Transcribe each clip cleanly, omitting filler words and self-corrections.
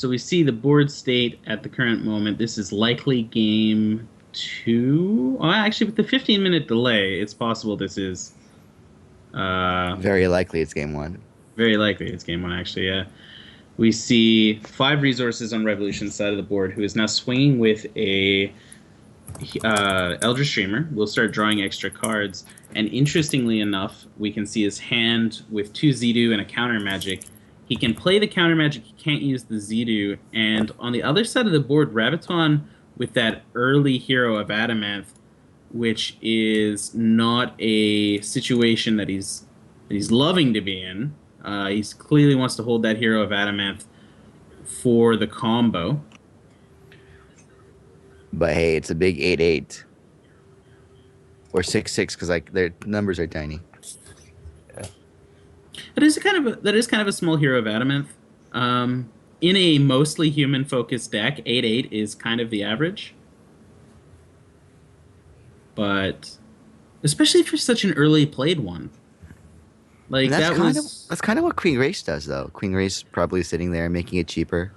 So we see the board state at the current moment. This is likely game two. Well, actually, with the 15-minute delay, it's possible this is uh, Very likely it's game one. very likely it's game one, actually, yeah. We see five resources on Revolution's side of the board, who is now swinging with a Elder Streamer. We'll start drawing extra cards. And interestingly enough, we can see his hand with two Zidu and a counter magic. He can play the counter magic, he can't use the Zidu. And on the other side of the board, Rabbiton with that early hero of Adamath, which is not a situation that he's loving to be in. He clearly wants to hold that hero of Adamath for the combo. But hey, it's a big 8-8 or 6-6 because like their numbers are tiny. That is kind of a small hero of Adamath. In a mostly human focused deck, 8-8 is kind of the average. But especially for such an early played one. And Like that's that kind of was that's kind of what Queen Race does though. Queen Race probably sitting there making it cheaper.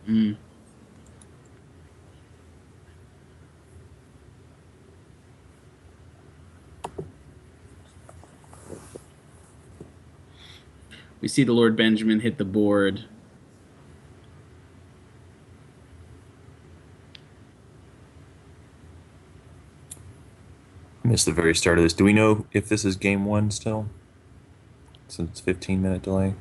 mm, we see the Lord Benjamin hit the board. Missed the very start of this. Do we know if this is game one still? Since 15-minute delay?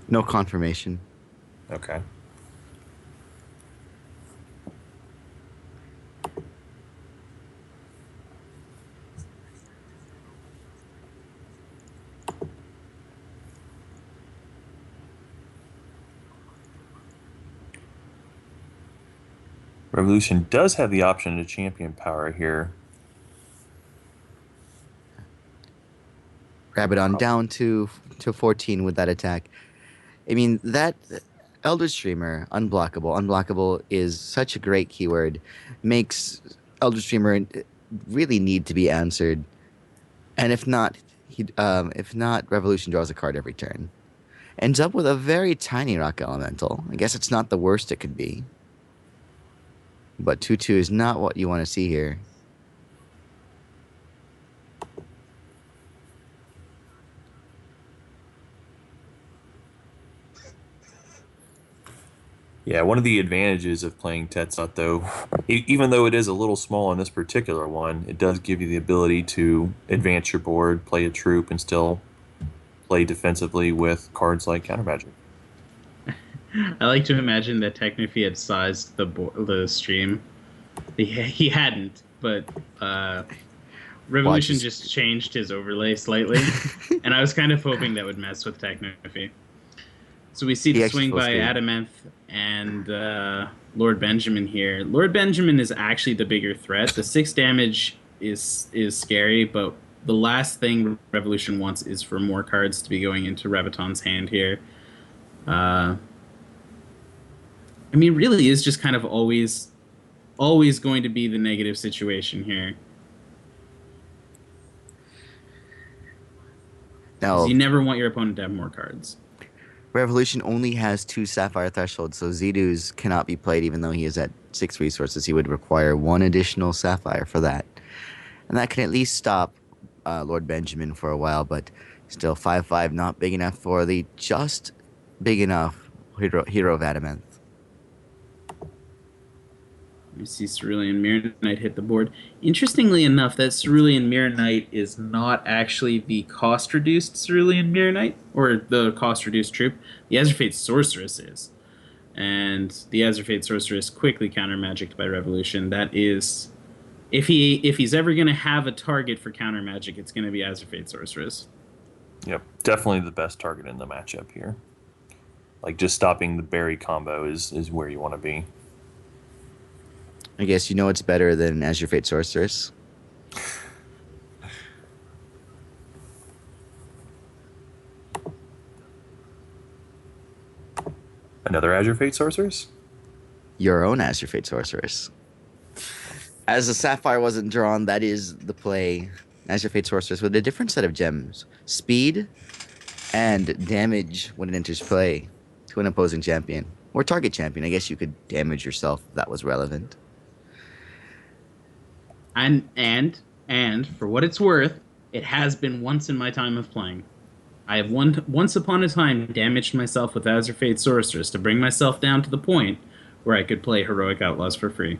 No confirmation. Okay. Revolution does have the option to champion power here. Rabbiton down to 14 with that attack. I mean that Elder Streamer unblockable. Unblockable is such a great keyword. Makes Elder Streamer really need to be answered. And if not, Revolution draws a card every turn. Ends up with a very tiny rock elemental. I guess it's not the worst it could be. But 2/2 is not what you want to see here. Yeah, one of the advantages of playing Tetzot, though, even though it is a little small on this particular one, it does give you the ability to advance your board, play a troop, and still play defensively with cards like Counter Magic. I like to imagine that Technify had sized the stream. He hadn't, but Watch Revolution his just changed his overlay slightly, and I was kind of hoping that would mess with Technify. So we see he the actually swing supposed by to. Adamath and Lord Benjamin here. Lord Benjamin is actually the bigger threat. The 6 damage is scary, but the last thing Revolution wants is for more cards to be going into Rabbiton's hand here. Uh, I mean, really is just kind of always going to be the negative situation here. Because Now, you never want your opponent to have more cards. Revolution only has 2 Sapphire thresholds, so Zidus cannot be played even though he is at 6 resources. He would require 1 additional Sapphire for that. And that can at least stop Lord Benjamin for a while, but still 5/5 not big enough for the just big enough hero of Adamant. We see Cerulean Mirror Knight hit the board. Interestingly enough, that Cerulean Mirror Knight is not actually the cost-reduced Cerulean Mirror Knight, or the cost-reduced troop. The Azurfate Sorceress is. And the Azurfate Sorceress quickly counter-magicked by Revolution. That is... If he's ever going to have a target for counter-magic, it's going to be Azurfate Sorceress. Yep, definitely the best target in the matchup here. Like, just stopping the berry combo is where you want to be. I guess you know it's better than Azure Fate Sorceress. Another Azure Fate Sorceress? Your own Azure Fate Sorceress. As the Sapphire wasn't drawn, that is the play. Azure Fate Sorceress with a different set of gems. Speed and damage when it enters play. to an opposing champion. Or target champion. I guess you could damage yourself if that was relevant. And for what it's worth, it has been once in my time of playing. I have once upon a time damaged myself with Azure Fate Sorceress to bring myself down to the point where I could play Heroic Outlaws for free.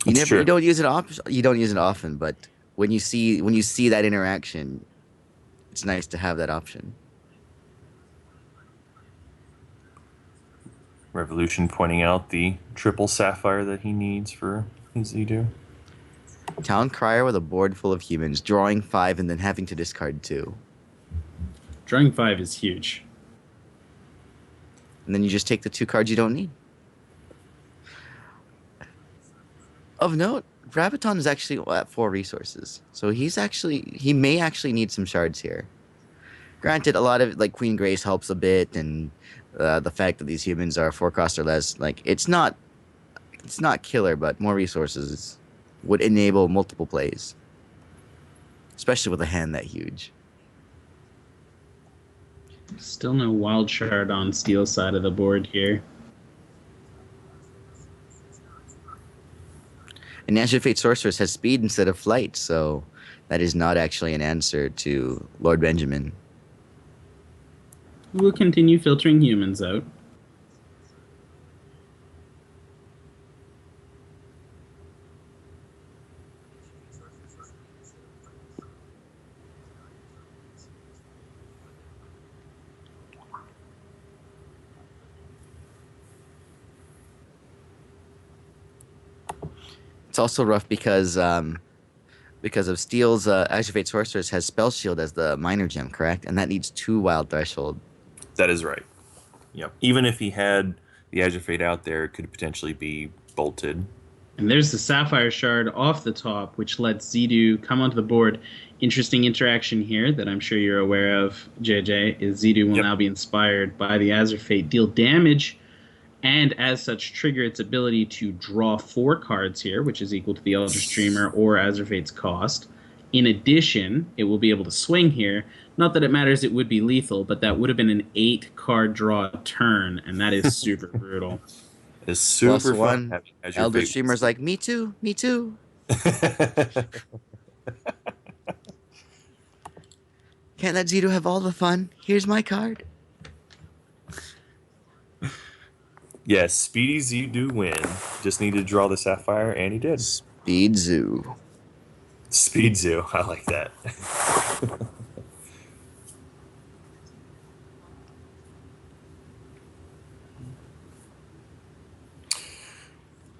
You don't use it you don't use it often, but when you see that interaction, it's nice to have that option. Revolution pointing out the triple sapphire that he needs for his Zedu. Town Crier with a board full of humans, drawing 5 and then having to discard 2. Drawing 5 is huge. And then you just take the 2 cards you don't need. Of note, Rabbiton is actually at 4 resources. So he may actually need some shards here. Granted, a lot of, like, Queen Grace helps a bit, and the fact that these humans are 4 cost or less, like, it's not killer, but more resources would enable multiple plays. Especially with a hand that huge. Still no wild shard on steel side of the board here. And Azure Fate Sorceress has speed instead of flight, so that is not actually an answer to Lord Benjamin. We'll continue filtering humans out. It's also rough because of Steel's Azure Fate Sorceress has Spell Shield as the minor gem, correct? And that needs 2 wild threshold. That is right. Yep. Even if he had the Azure Fate out there, it could potentially be bolted. And there's the Sapphire Shard off the top, which lets Zedu come onto the board. Interesting interaction here that I'm sure you're aware of, JJ, is Zedu will now be inspired by the Azure Fate, deal damage, and as such trigger its ability to draw 4 cards here, which is equal to the Eldritch Dreamer or Azure Fate's cost. In addition, it will be able to swing here. Not that it matters, it would be lethal, but that would have been an 8-card draw turn, and that is super brutal. It's super fun. Plus 1, Eldritch Dreamer's like, me too, me too. Can't let Zedu have all the fun? Here's my card. Yes, Speedy Zedu win. Just needed to draw the Sapphire, and he did. Speed Zoo. Speed Zoo. I like that.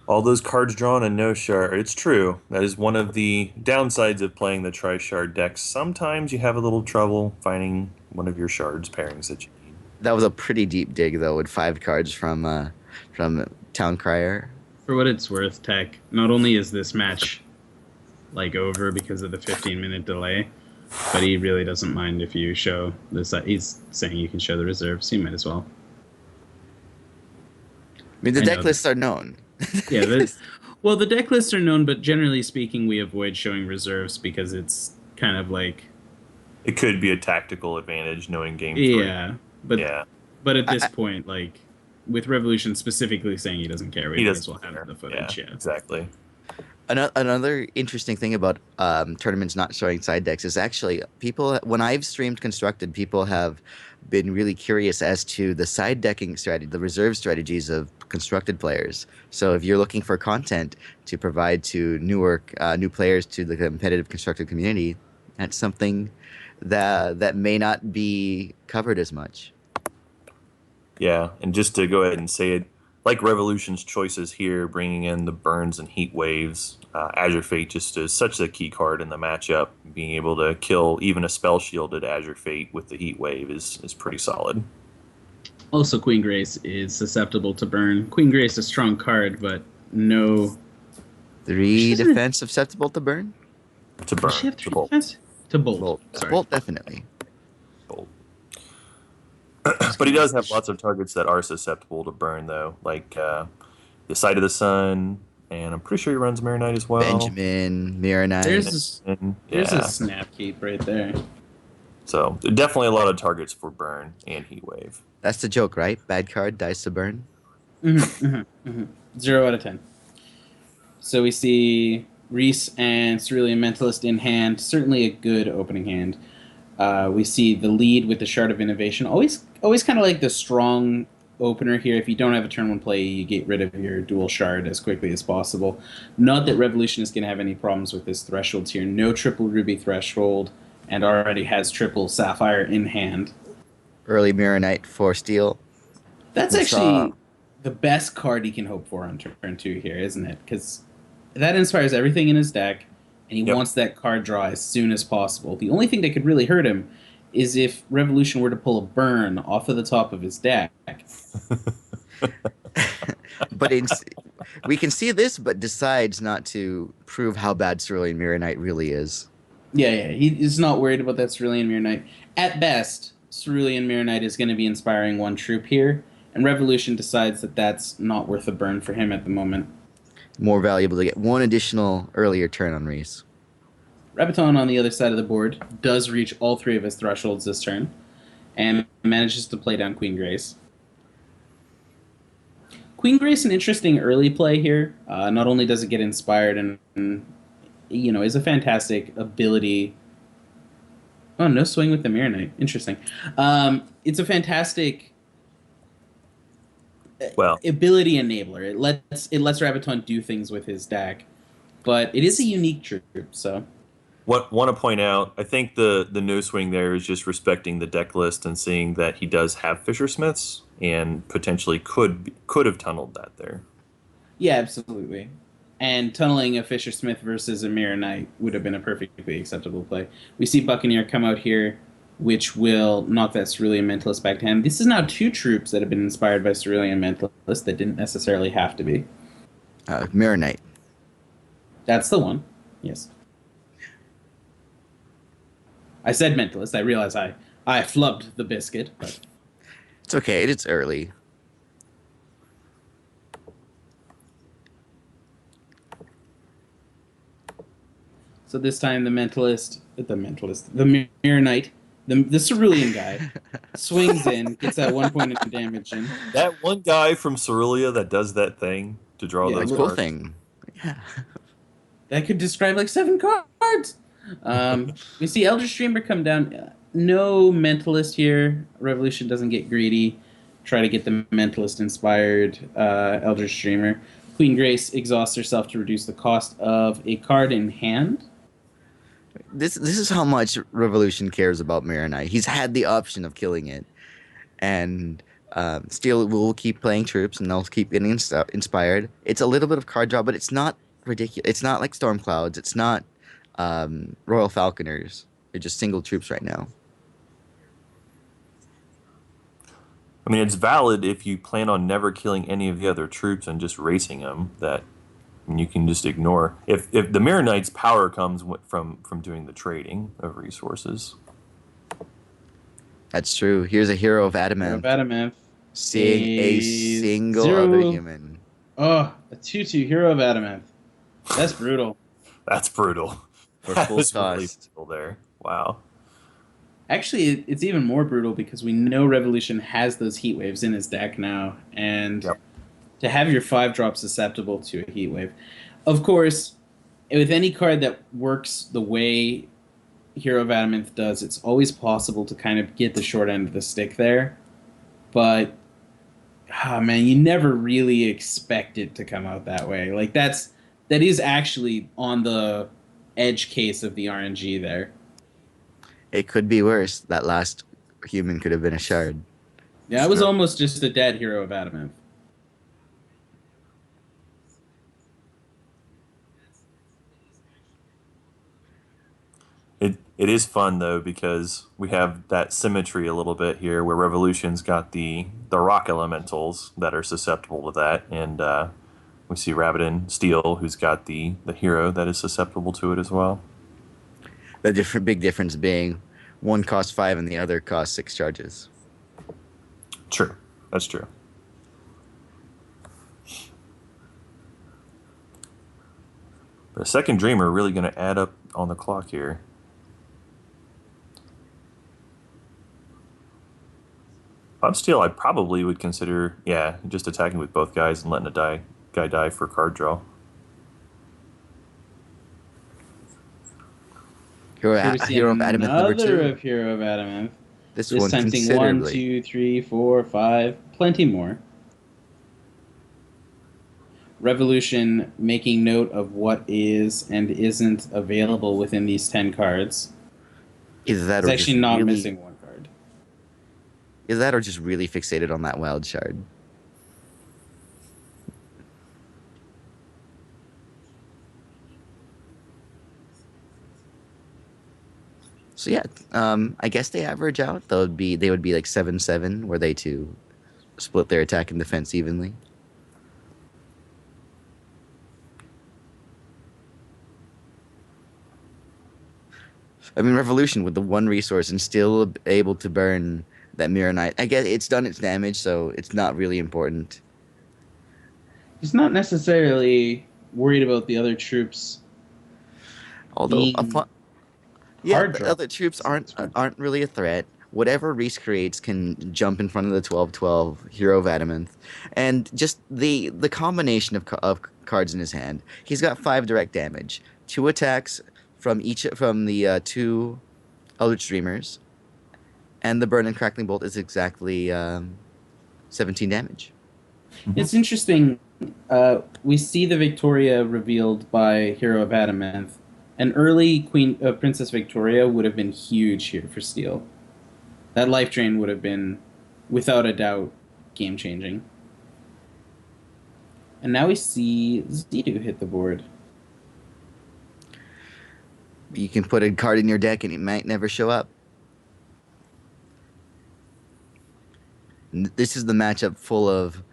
All those cards drawn and no shard. It's true. That is one of the downsides of playing the tri-shard decks. Sometimes you have a little trouble finding one of your shards pairings that you need. That was a pretty deep dig, though, with 5 cards from Town Crier. For what it's worth, Tech, not only is this match like over because of the 15-minute delay, but he really doesn't mind if you show this. He's saying you can show the reserves, so you might as well. I mean, the deck lists are known. Yeah, the deck lists are known, but generally speaking, we avoid showing reserves because it's kind of like... It could be a tactical advantage knowing game 3. Yeah, but at this point, like, with Revolution specifically saying he doesn't care, we might as well have the footage. Yeah, exactly. Another interesting thing about tournaments not showing side decks is actually when I've streamed Constructed, people have been really curious as to the side decking strategy, the reserve strategies of Constructed players. So if you're looking for content to provide to new players to the competitive Constructed community, that's something that may not be covered as much. Yeah, and just to go ahead and say it, like Revolution's choices here, bringing in the burns and heat waves, Azure Fate just is such a key card in the matchup. Being able to kill even a spell shielded Azure Fate with the heat wave is pretty solid. Also, Queen Grace is susceptible to burn. Queen Grace is a strong card, but no... 3 defense susceptible to burn? To burn. Does she have 3 bolt. defense? To bolt. Sorry. Bolt, definitely. Bolt. But he does have lots of targets that are susceptible to burn, though, like the Sight of the Sun, and I'm pretty sure he runs Mirror Knight as well. Benjamin, Mirror Knight. There's a snap keep right there. So definitely a lot of targets for burn and heat wave. That's the joke, right? Bad card, dies to burn. 0 out of 10. So we see Reese and Cerulean Mentalist in hand. Certainly a good opening hand. We see the lead with the Shard of Innovation. Always kind of like the strong opener here. If you don't have a turn one play, you get rid of your dual shard as quickly as possible. Not that Revolution is going to have any problems with this threshold here. No triple ruby threshold, and already has triple sapphire in hand. Early Mirror Knight for steal. That's We actually saw- the best card he can hope for on turn 2 here, isn't it? Because that inspires everything in his deck, and he Yep. wants that card draw as soon as possible. The only thing that could really hurt him is if Revolution were to pull a burn off of the top of his deck. But we can see this, but decides not to prove how bad Cerulean Mirror Knight really is. Yeah, he's not worried about that Cerulean Mirror Knight. At best, Cerulean Mirror Knight is going to be inspiring one troop here, and Revolution decides that that's not worth a burn for him at the moment. More valuable to get one additional earlier turn on Reese. Rabbiton on the other side of the board does reach all three of his thresholds this turn, and manages to play down Queen Grace. Queen Grace, an interesting early play here. Not only does it get inspired and is a fantastic ability. Oh, no swing with the Mirror Knight. Interesting. It's a fantastic ability enabler. It lets Rabbiton do things with his deck, but it is a unique troop. So, want to point out, I think the no swing there is just respecting the deck list and seeing that he does have Fisher Smiths and potentially could have tunneled that there. Yeah, absolutely. And tunneling a Fisher Smith versus a Mirror Knight would have been a perfectly acceptable play. We see Buccaneer come out here, which will knock that Cerulean Mentalist back to hand. This is now two troops that have been inspired by Cerulean Mentalist that didn't necessarily have to be. Mirror Knight. That's the one. Yes. I said Mentalist. I realize I flubbed the biscuit, but It's okay. It's early. so this time the Mirror Knight, the Cerulean guy, swings in, gets that 1 point of damage in. That one guy from Cerulia that does that thing to draw Yeah, those Cool cards. thing. Yeah. That could describe like 7 cards. We see Eldritch Dreamer come down. No Mentalist here. Revolution doesn't get greedy. Try to get the Mentalist inspired Eldritch Dreamer. Queen Grace exhausts herself to reduce the cost of a card in hand. This is how much Revolution cares about Mirror Knight. He's had the option of killing it, and Steel will keep playing troops, and they'll keep getting inspired. It's a little bit of card draw, but it's not ridiculous. It's not like Storm Clouds. It's not Royal Falconers. They're just single troops right now. I mean, it's valid if you plan on never killing any of the other troops and just racing them. That you can just ignore. If the Mirror Knight's power comes from doing the trading of resources. That's true. Here's a Hero of Hero Adamant. of Adamant. Seeing a single Zero. other human. Oh, a 2/2 Hero of Adamant. That's brutal. That's brutal. For That full was really cost. brutal there. Wow. Actually, it's even more brutal because we know Revolution has those heat waves in his deck now, and to have your 5-drop susceptible to a heat wave. Of course, with any card that works the way Hero of Adamant does, it's always possible to kind of get the short end of the stick there. But, man, you never really expect it to come out that way. Like, that is actually on the edge case of the RNG there. It could be worse. That last human could have been a shard. Yeah, it was almost just a dead Hero of Adamant. It is fun though because we have that symmetry a little bit here where Revolution's got the rock elementals that are susceptible to that, and we see Rabbiton Steel who's got the hero that is susceptible to it as well. The big difference being one costs 5 and the other costs 6 charges. True, that's true. But a second Dreamer really going to add up on the clock here. I'm Steel, I probably would consider, yeah, just attacking with both guys and letting guy die for card draw. Here we see Hero of Adamant number another 2. of Hero of Adamant. This This one time seeing 1, considerably. 2, 3, 4, 5, plenty more. Revolution making note of what is and isn't available within these 10 cards. Is that It's or just actually not really, missing one card. is that or just really fixated on that wild shard? So yeah, I guess they average out. They would be like 7-7, were they to split their attack and defense evenly. I mean, Revolution with the one resource and still able to burn that Mirror Knight. I guess it's done its damage, so it's not really important. He's not necessarily worried about the other troops Although, being yeah, hard the draw. other troops aren't really a threat. Whatever Reese creates can jump in front of the 12/12 Hero of Adamant, and just the combination of cards in his hand. He's got 5 direct damage, 2 attacks from the 2 Eldritch Dreamers, and the Burn and Crackling Bolt is exactly 17 damage. It's interesting. We see the Victoria revealed by Hero of Adamant. An early Princess Victoria would have been huge here for Steel. That life drain would have been, without a doubt, game changing. And now we see Zidu hit the board. You can put a card in your deck and it might never show up. This is the matchup full of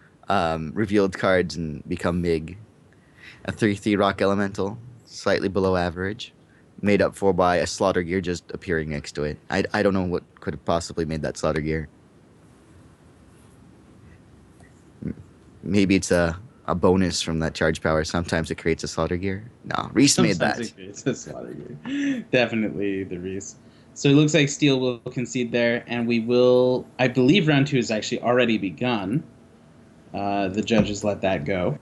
revealed cards and become big. A 3/3 Rock Elemental, slightly below average, made up for by a Slaughter Gear just appearing next to it. I don't know what could have possibly made that Slaughter Gear. Maybe it's a bonus from that charge power. Sometimes it creates a Slaughter Gear. No, Reese made that. Sometimes it creates a Slaughter Gear. Definitely the Reese. So it looks like Steel will concede there, and we will... I believe round 2 has actually already begun. The judges let that go.